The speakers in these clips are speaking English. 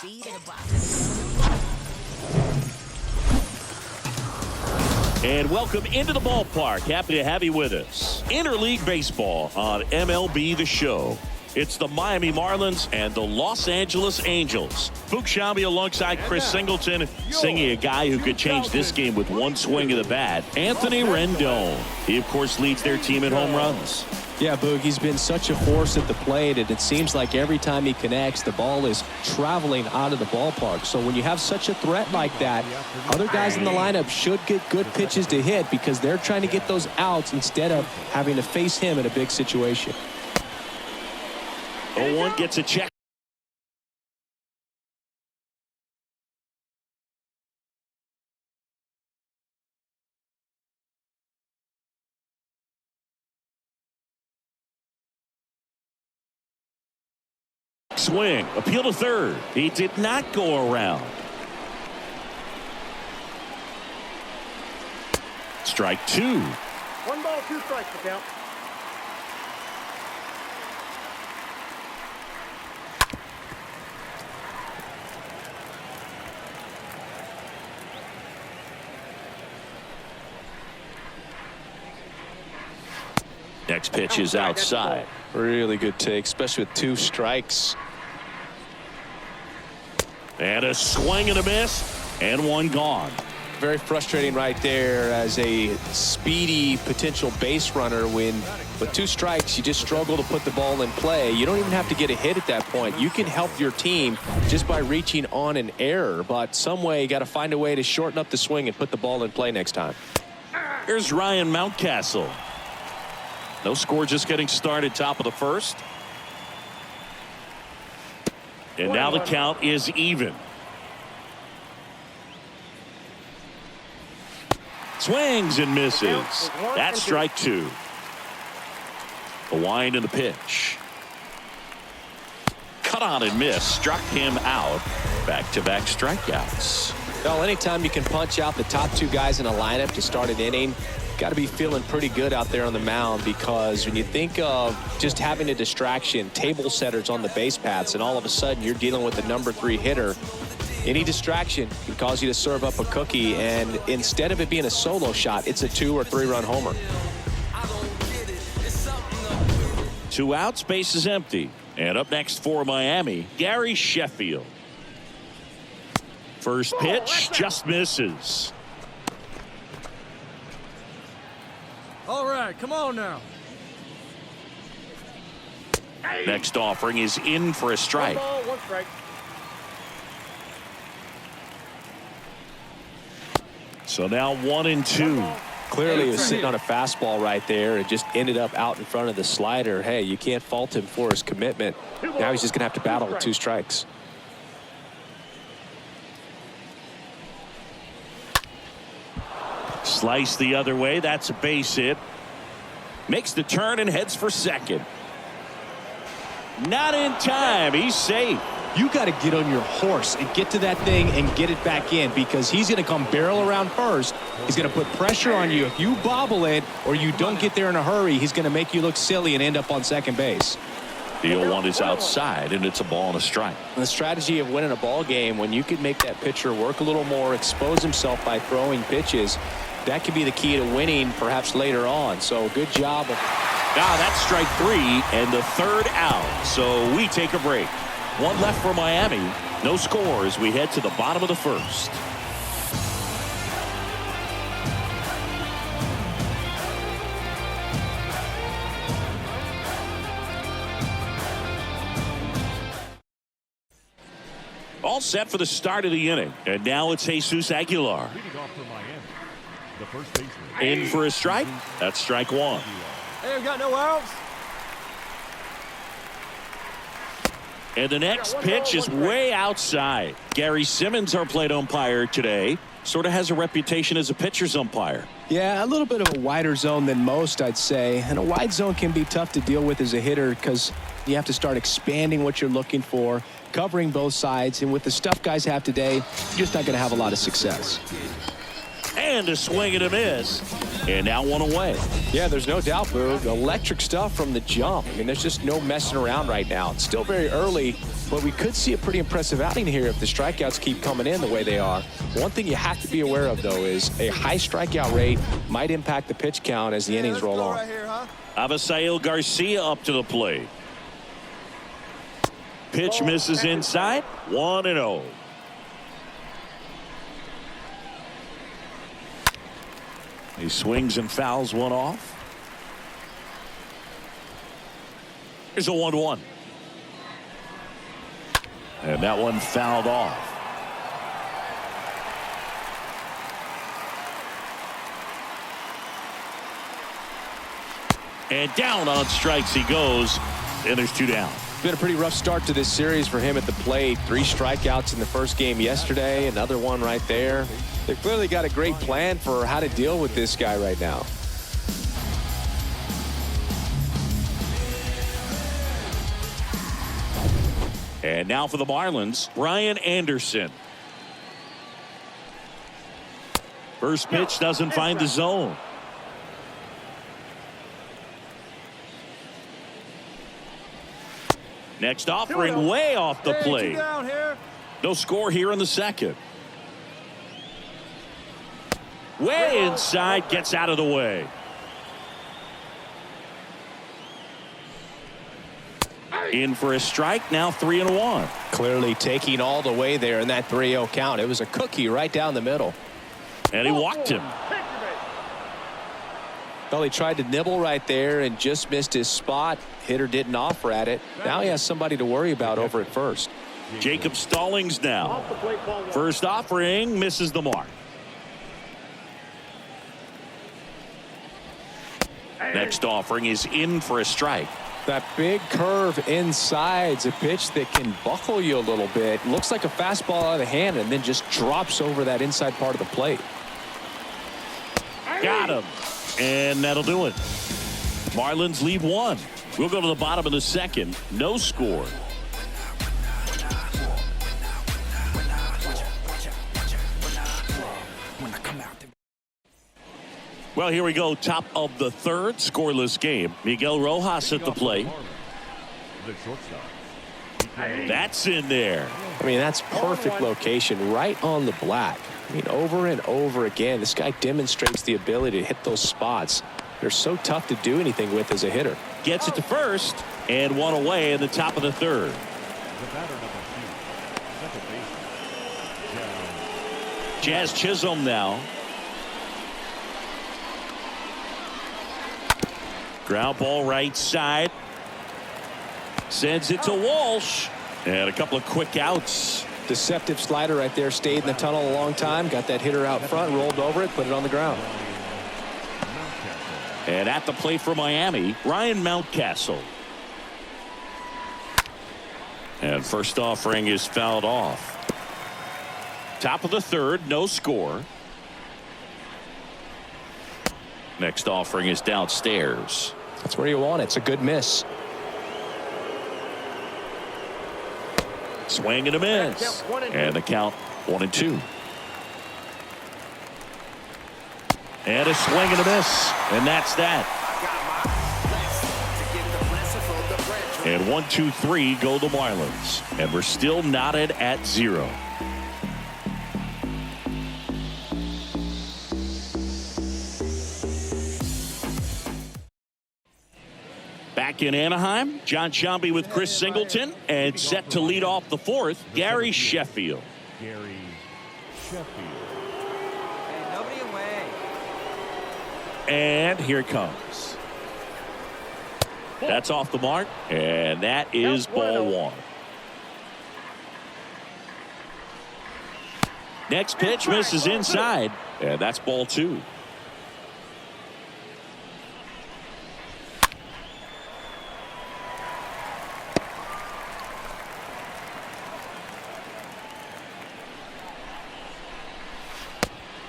And welcome into the ballpark. Happy to have you with us. Interleague baseball on MLB The Show. It's the Miami Marlins and the Los Angeles Angels. Fuchs Shambi alongside Chris Singleton, singing a guy who could change this game with one swing of the bat, Anthony Rendon. He, of course, leads their team in home runs. Yeah, Boog, he's been such a force at the plate, and it seems like every time he connects, the ball is traveling out of the ballpark. So when you have such a threat like that, other guys in the lineup should get good pitches to hit because they're trying to get those outs instead of having to face him in a big situation. 0-1 gets a check. Swing, appeal to third. He did not go around. Strike two. 1 ball, 2 strikes to count. Next pitch is outside. Really good take, especially with 2 strikes. And a swing and a miss, and one gone. Very frustrating right there as a speedy potential base runner when with 2 strikes you just struggle to put the ball in play. You don't even have to get a hit at that point. You can help your team just by reaching on an error, but some way you got to find a way to shorten up the swing and put the ball in play next time. Here's Ryan Mountcastle. No score, just getting started, top of the first. And now the count is even. Swings and misses. That's strike 2. The wind and the pitch. Cut on and miss. Struck him out. Back-to-back strikeouts. Well, anytime you can punch out the top 2 guys in a lineup to start an inning, got to be feeling pretty good out there on the mound, because when you think of just having a distraction, table setters on the base paths, and all of a sudden you're dealing with the number 3 hitter, any distraction can cause you to serve up a cookie, and instead of it being a solo shot, it's a 2 or 3 run homer. 2 outs, base is empty. And up next for Miami, Gary Sheffield. First pitch just misses. All right, come on now. Next offering is in for a strike. 1 ball, 1 strike. So now 1-2. Clearly he was sitting on a fastball right there and just ended up out in front of the slider. Hey, you can't fault him for his commitment. Now he's just going to have to battle with 2 strikes. Slice the other way. That's a base hit. Makes the turn and heads for second. Not in time. He's safe. You got to get on your horse and get to that thing and get it back in, because he's going to come barrel around first. He's going to put pressure on you. If you bobble it or you don't get there in a hurry, he's going to make you look silly and end up on second base. The 0-1 is outside, and it's a ball and a strike. The strategy of winning a ball game, when you can make that pitcher work a little more, expose himself by throwing pitches, that could be the key to winning perhaps later on. So good job. Now that's strike 3 and the 3rd out. So we take a break. 1 left for Miami. No score as we head to the bottom of the 1st. All set for the start of the inning. And now it's Jesus Aguilar. Leading off for Miami, the first baseman. In for a strike. That's strike 1. Hey, we got no outs. And the next pitch is way outside. Gary Simmons, our plate umpire today, sort of has a reputation as a pitcher's umpire. Yeah, a little bit of a wider zone than most, I'd say. And a wide zone can be tough to deal with as a hitter because you have to start expanding what you're looking for, covering both sides. And with the stuff guys have today, you're just not going to have a lot of success. And a swing and a miss. And now 1 away. Yeah, there's no doubt, Boog. Electric stuff from the jump. I mean, there's just no messing around right now. It's still very early, But we could see a pretty impressive outing here if the strikeouts keep coming in the way they are. One thing you have to be aware of, though, is a high strikeout rate might impact the pitch count as the innings roll on. Right here, huh? Avisail Garcia up to the plate. Pitch misses inside. 1-0. He swings and fouls one off. Here's a 1-1. And that one fouled off. And down on strikes he goes. And there's 2 down. Been a pretty rough start to this series for him at the plate. 3 strikeouts in the first game yesterday. Another one right there. They've clearly got a great plan for how to deal with this guy right now. And now for the Marlins, Brian Anderson. First pitch doesn't find the zone. Next offering way off the plate. No score here in the second. Way inside, gets out of the way. In for a strike, now 3-1. Clearly taking all the way there in that 3-0 count. It was a cookie right down the middle. And he walked him. Well, he tried to nibble right there and just missed his spot. Hitter didn't offer at it. Now he has somebody to worry about over at first. Jacob Stallings now. First offering misses the mark. Next offering is in for a strike. That big curve inside's a pitch that can buckle you a little bit. Looks like a fastball out of the hand and then just drops over that inside part of the plate. Got him. And that'll do it. Marlins lead 1. We'll go to the bottom of the second. No score. Well, here we go. Top of the third. Scoreless game. Miguel Rojas at the plate. The shortstop. That's in there. I mean, that's perfect location right on the black. I mean, over and over again, this guy demonstrates the ability to hit those spots. They're so tough to do anything with as a hitter. Gets it to first and one away in the top of the third. The batter number 2, second baseman, Jazz Chisholm now. Ground ball right side. Sends it to Walsh. And a couple of quick outs. Deceptive slider right there. Stayed in the tunnel a long time. Got that hitter out front. Rolled over it. Put it on the ground. And at the plate for Miami, Ryan Mountcastle. And first offering is fouled off. Top of the third. No score. Next offering is downstairs. That's where you want it. It's a good miss. Swing and a miss. And the count 1-2. And a swing and a miss. And that's that. And 1, 2, 3 go the Marlins. And we're still knotted at 0. Back in Anaheim, John Sciambi with Chris Singleton, and set to lead off the fourth, Gary Sheffield. Gary Sheffield. Hey, nobody away. And here it comes. That's off the mark, and that is ball 1. Next pitch misses inside, and that's ball 2.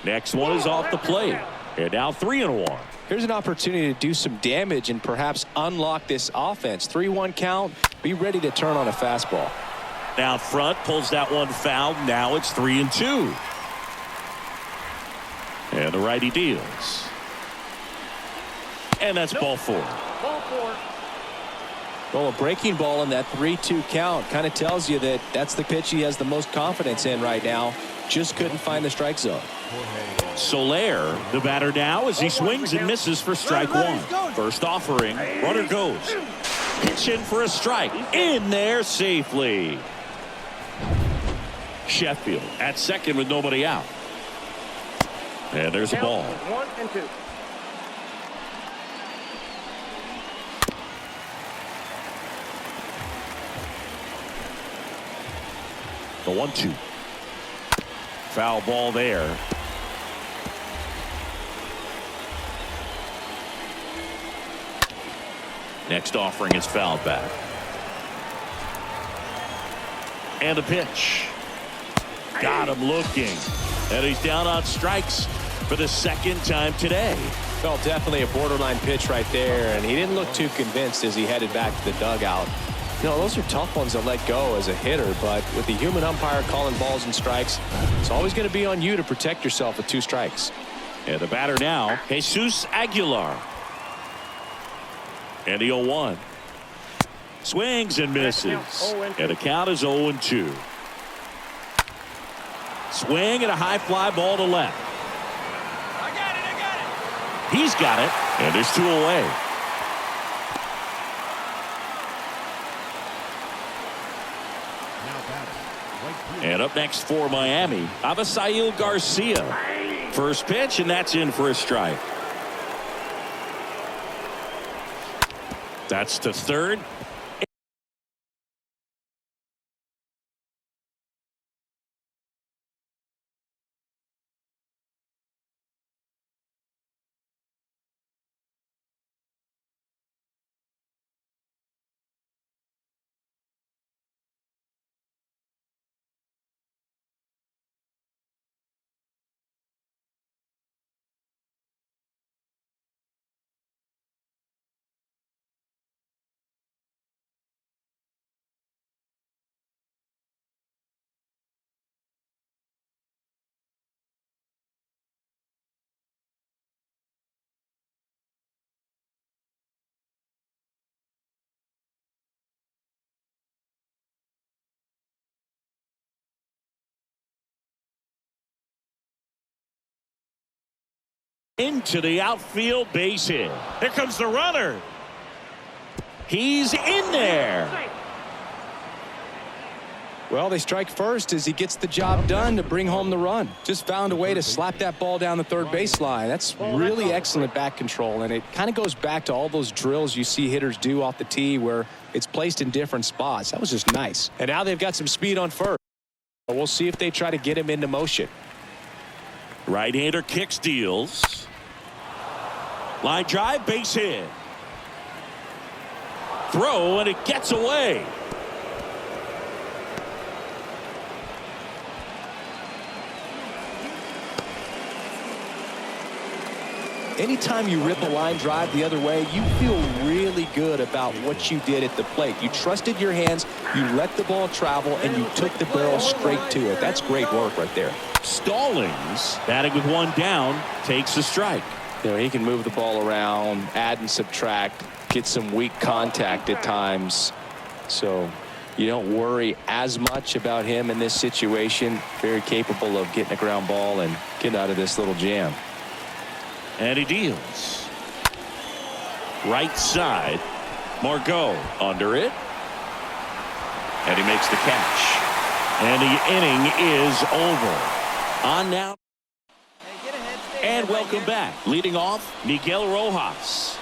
Next one is off the plate. And now 3-1. Here's an opportunity to do some damage and perhaps unlock this offense. 3-1 count. Be ready to turn on a fastball. Out front, pulls that one foul. Now it's 3-2. And the righty deals. And that's ball 4. Ball 4. Well, a breaking ball in that 3-2 count kind of tells you that that's the pitch he has the most confidence in right now. Just couldn't find the strike zone. Soler, the batter now, as he swings and misses for strike one. First offering, runner goes. Pitch in for a strike. In there safely. Sheffield at second with nobody out. And there's a ball. 1-2. The 1-2. Foul ball there. Next offering is fouled back. And a pitch. Got him looking. And he's down on strikes for the second time today. Well, definitely a borderline pitch right there, and he didn't look too convinced as he headed back to the dugout. You know, those are tough ones to let go as a hitter, but with the human umpire calling balls and strikes, it's always going to be on you to protect yourself with 2 strikes. And the batter now, Jesus Aguilar. And the 0-1. Swings and misses. And the count is 0-2. Swing and a high fly ball to left. I got it. He's got it. And there's 2 away. And up next for Miami, Avisail Garcia. First pitch, and that's in for a strike. That's to third. Into the outfield base hit. Here comes the runner. He's in there. Well, they strike first as he gets the job done to bring home the run. Just found a way to slap that ball down the third baseline. That's really excellent bat control, and it kind of goes back to all those drills you see hitters do off the tee where it's placed in different spots. That was just nice. And now they've got some speed on first. We'll see if they try to get him into motion. Right-hander kicks, deals. Line drive, base hit. Throw, and it gets away. Anytime you rip a line drive the other way, you feel really good about what you did at the plate. You trusted your hands, you let the ball travel, and you took the barrel straight to it. That's great work right there. Stallings, batting with one down, takes a strike. You know, he can move the ball around, add and subtract, get some weak contact at times. So you don't worry as much about him in this situation. Very capable of getting a ground ball and getting out of this little jam. And he deals. Right side. Margot under it. And he makes the catch. And the inning is over. On now. Hey, get ahead, stay And ahead welcome right back. Leading off, Miguel Rojas.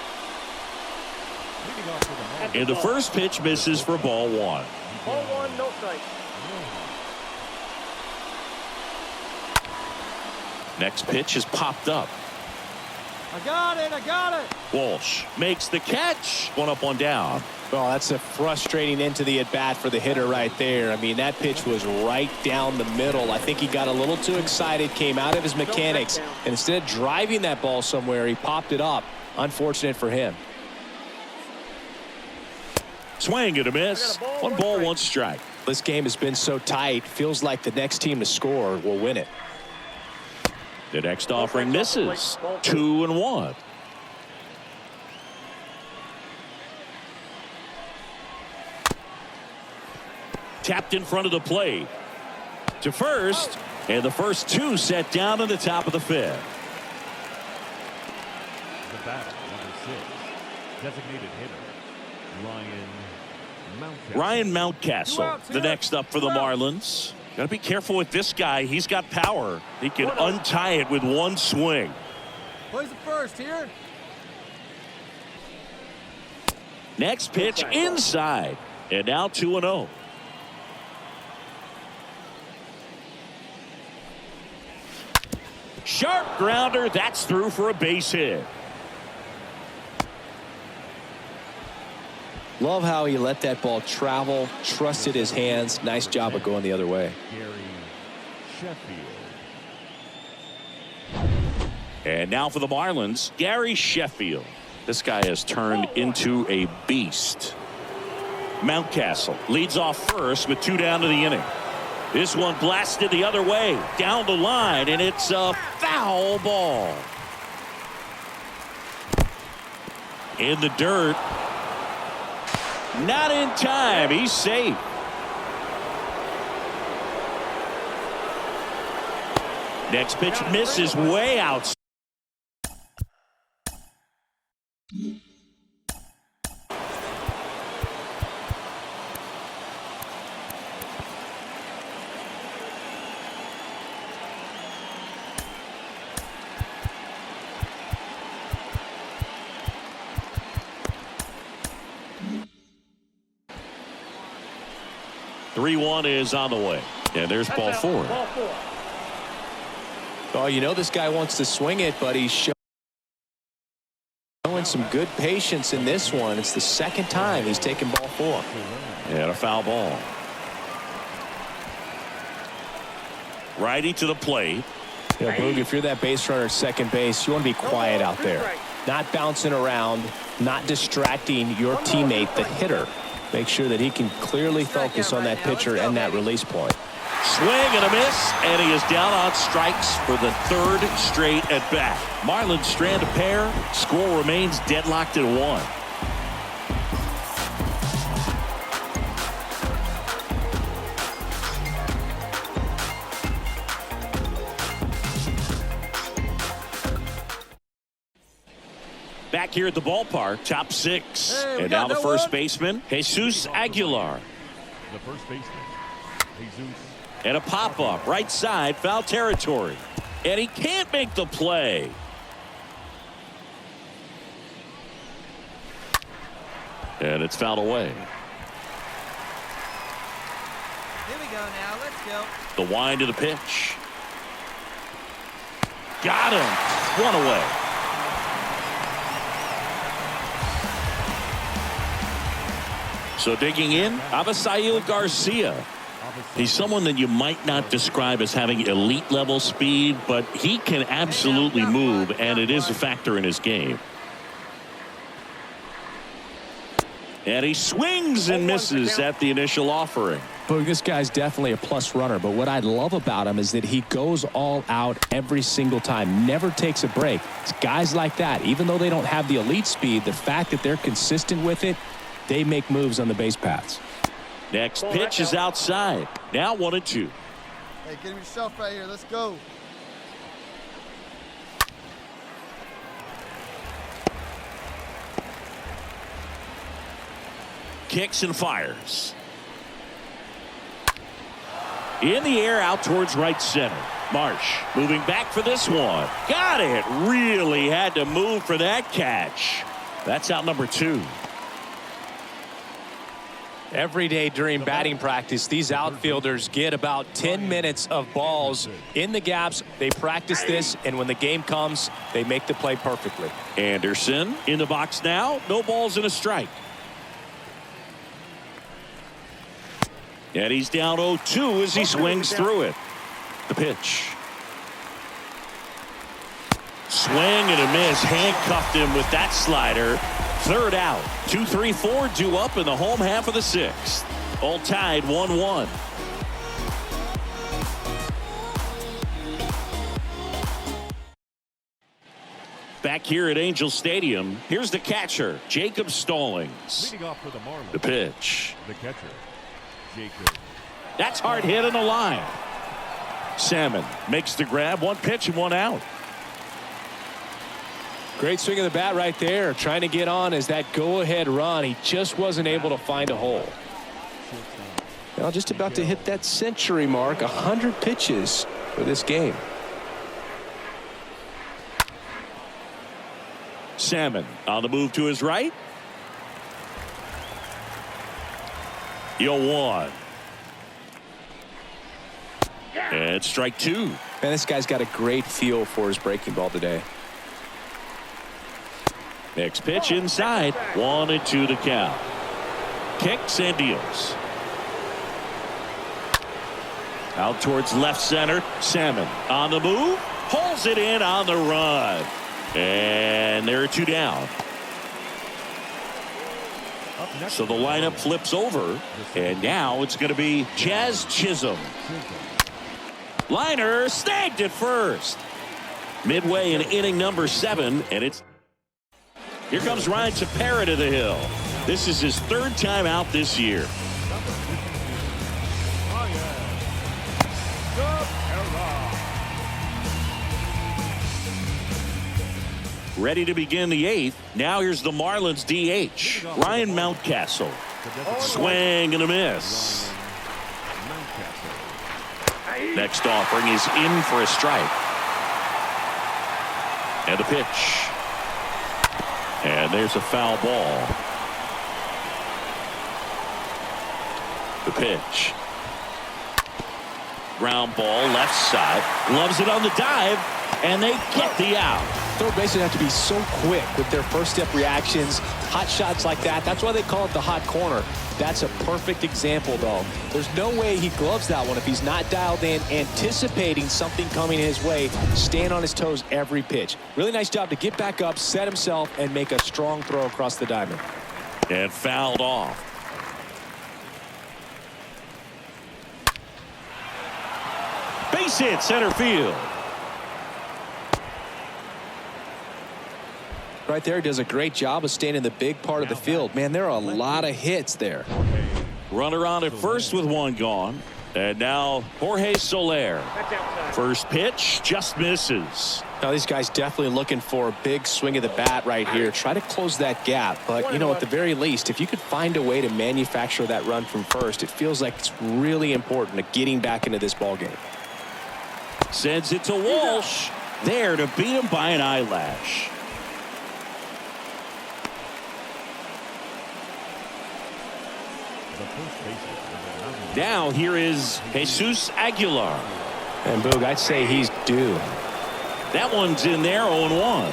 And the first pitch misses for ball one. Ball 1, no strike. Next pitch is popped up. I got it. Walsh makes the catch. One up, one down. Well, that's a frustrating end to the at-bat for the hitter right there. I mean, that pitch was right down the middle. I think he got a little too excited, came out of his mechanics, and instead of driving that ball somewhere, he popped it up. Unfortunate for him. Swing and a miss. One ball, one strike. This game has been so tight, feels like the next team to score will win it. The next offering misses. 2-1. tapped in front of the plate. To first, and the first two set down in the top of the fifth. The batter, number 6, designated hitter, Ryan Mountcastle, the next up for the Marlins. Got to be careful with this guy. He's got power. He can untie it with one swing. Plays the first here. Next pitch inside. And now 2-0. Sharp grounder. That's through for a base hit. Love how he let that ball travel, trusted his hands. Nice job of going the other way. And now for the Marlins, Gary Sheffield. This guy has turned into a beast. Mountcastle leads off first with 2 down to the inning. This one blasted the other way down the line, and it's a foul ball. In the dirt. Not in time. He's safe. Next pitch misses way out. Three-1 is on the way. And there's ball 4. Oh, you know this guy wants to swing it, but he's showing some good patience in this one. It's the second time he's taken ball 4. And a foul ball. Righty to the plate. Yeah, Boog, if you're that base runner at second base, you want to be quiet out there. Not bouncing around, not distracting your teammate, the hitter. Make sure that he can clearly focus on that pitcher and that release point. Swing and a miss, and he is down on strikes for the 3rd straight at bat. Marlins strand a pair. Score remains deadlocked at 1. Back here at the ballpark, top 6. Hey, and now the first baseman, Jesus Aguilar. The first baseman, Jesus. And a pop-up, right side, foul territory. And he can't make the play. And it's fouled away. Here we go now. Let's go. The wind of the pitch. Got him. 1 away. So digging in, Avisail Garcia. He's someone that you might not describe as having elite level speed, but he can absolutely move, and it is a factor in his game. And he swings and misses at the initial offering. But this guy's definitely a plus runner, but what I love about him is that he goes all out every single time, never takes a break. It's guys like that, even though they don't have the elite speed, the fact that they're consistent with it, they make moves on the base paths. Next pitch is outside. Now 1-2. Hey, get him yourself right here. Let's go. Kicks and fires. In the air out towards right center. Marsh moving back for this one. Got it. Really had to move for that catch. That's out number 2. Every day during batting practice, these outfielders get about 10 minutes of balls in the gaps. They practice this, and when the game comes, they make the play perfectly. Anderson in the box now. No balls and a strike. And he's down 0-2 as he swings through it. The pitch. Swing and a miss. Handcuffed him with that slider. 3rd out. 2-3-4 due up in the home half of the 6th. All tied 1-1. Back here at Angel Stadium, here's the catcher, Jacob Stallings. Leading off for the Marlins. The pitch. The catcher, Jacob That's hard hit in the line. Salmon makes the grab. One pitch and one out. Great swing of the bat right there. Trying to get on as that go-ahead run. He just wasn't able to find a hole. Well, just about to hit that century mark. 100 pitches for this game. Salmon on the move to his right. 0-1. And strike two. Man, this guy's got a great feel for his breaking ball today. Next pitch inside. 1-2 the count. Kicks and deals. Out towards left center. Salmon on the move. Pulls it in on the run. And there are two down. So the lineup flips over. And now it's going to be Jazz Chisholm. Liner snagged at first. Midway in inning number 7. And it's here comes Ryan Tepera to the hill. This is his 3rd time out this year. Ready to begin the 8th. Now here's the Marlins DH, Ryan Mountcastle. Swing and a miss. Next offering is in for a strike. And the pitch. And there's a foul ball. The pitch. Ground ball left side. Loves it on the dive. And they get the out. Third basemen have to be so quick with their first step reactions. Hot shots like that. That's why they call it the hot corner. That's a perfect example, though. There's no way he gloves that one if he's not dialed in, anticipating something coming his way, staying on his toes every pitch. Really nice job to get back up, set himself, and make a strong throw across the diamond. And fouled off. Base hit center field. Right there, does a great job of staying in the big part of the field. Man, there are a lot of hits there. Runner on at first with one gone. And now Jorge Soler. First pitch just misses. Now these guys definitely looking for a big swing of the bat right here. Try to close that gap. But, you know, at the very least, if you could find a way to manufacture that run from first, it feels like it's really important to getting back into this ball game. Sends it to Walsh. There to beat him by an eyelash. Now here is Jesus Aguilar. And Boog, I'd say he's due. That one's in there, 0-1.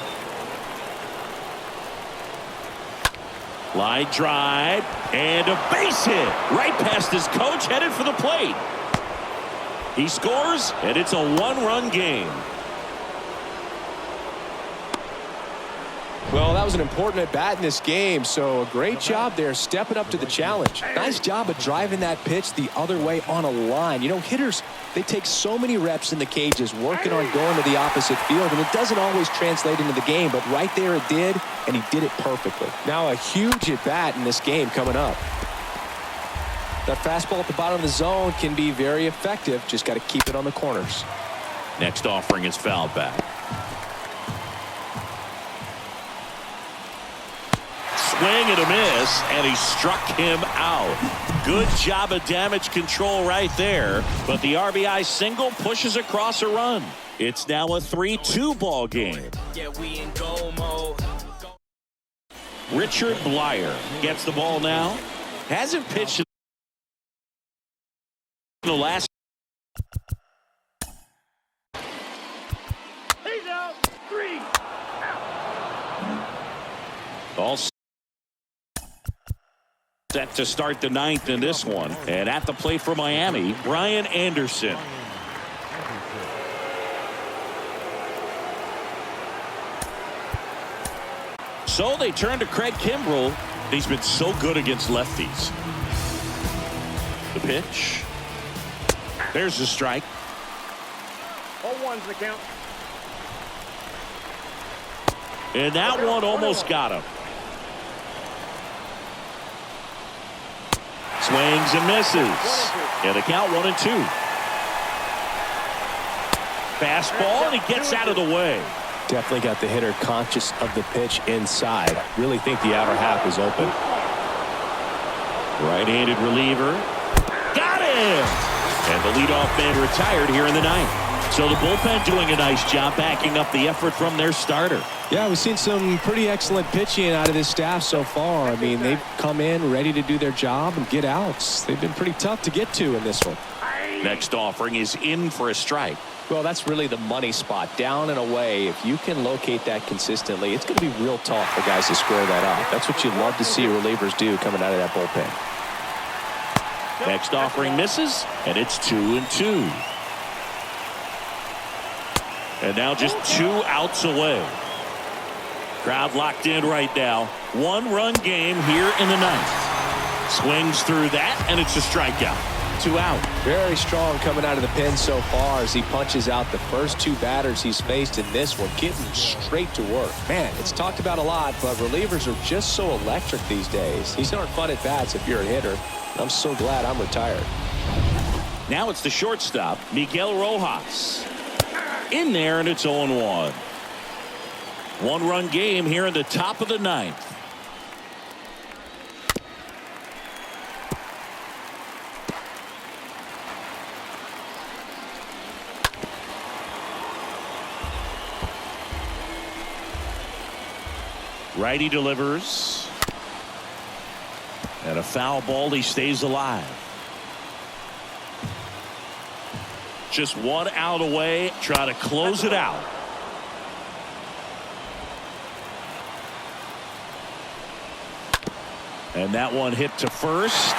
Line drive and a base hit right past his coach, headed for the plate. He scores and it's a 1-run game. Well, that was an important at bat in this game, so a great job there stepping up to the challenge. Nice job of driving that pitch the other way on a line. You know, hitters, they take so many reps in the cages working on going to the opposite field, and it doesn't always translate into the game, but right there it did, and he did it perfectly. Now a huge at bat in this game coming up. That fastball at the bottom of the zone can be very effective. Just got to keep it on the corners. Next offering is fouled back. Swing and a miss, and he struck him out. Good job of damage control right there, but the RBI single pushes across a run. It's now a 3-2 ball game. Richard Blyer gets the ball now. Hasn't pitched in the last. He's out. 3 out. All set to start the 9th in this one. And at the plate for Miami, Brian Anderson. So they turn to Craig Kimbrell. He's been so good against lefties. The pitch. There's the strike. 0-1's the count. And that one almost got him. Swings and misses. And the count 1-2. Fastball, and he gets out of the way. Definitely got the hitter conscious of the pitch inside. Really think the outer half is open. Right-handed reliever. Got him! And the leadoff man retired here in the ninth. So the bullpen doing a nice job backing up the effort from their starter. Yeah, we've seen some pretty excellent pitching out of this staff so far. I mean, they've come in ready to do their job and get outs. They've been pretty tough to get to in this one. Next offering is in for a strike. Well, that's really the money spot, down and away. If you can locate that consistently, it's going to be real tough for guys to square that up. That's what you love to see relievers do coming out of that bullpen. Next offering misses, and it's 2-2. And now just 2 outs away. Crowd locked in right now. 1-run game here in the ninth. Swings through that, and it's a strikeout. 2 out. Very strong coming out of the pen so far as he punches out the first 2 batters he's faced in this one, getting straight to work. Man, it's talked about a lot, but relievers are just so electric these days. These aren't fun at bats if you're a hitter. I'm so glad I'm retired. Now it's the shortstop, Miguel Rojas. In there, and it's 0-1. 1-run game here in the top of the ninth. Righty delivers. And a foul ball. He stays alive. Just 1 out away. Try to close it out. And that one hit to first.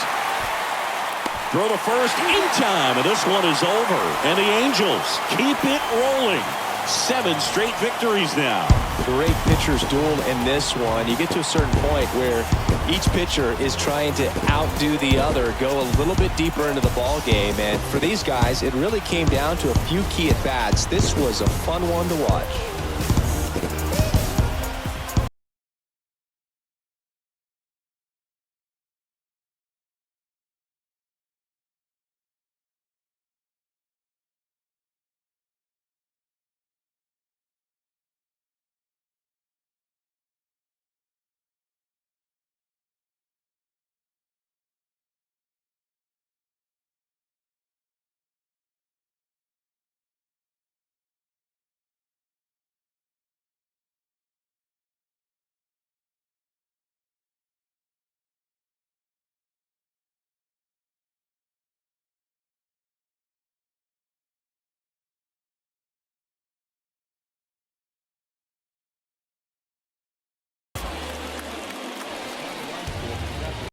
Throw to first in time. And this one is over. And the Angels keep it rolling. 7 straight victories now. Great pitchers duel in this one. You get to a certain point where each pitcher is trying to outdo the other, go a little bit deeper into the ball game, and for these guys it really came down to a few key at bats. This was a fun one to watch.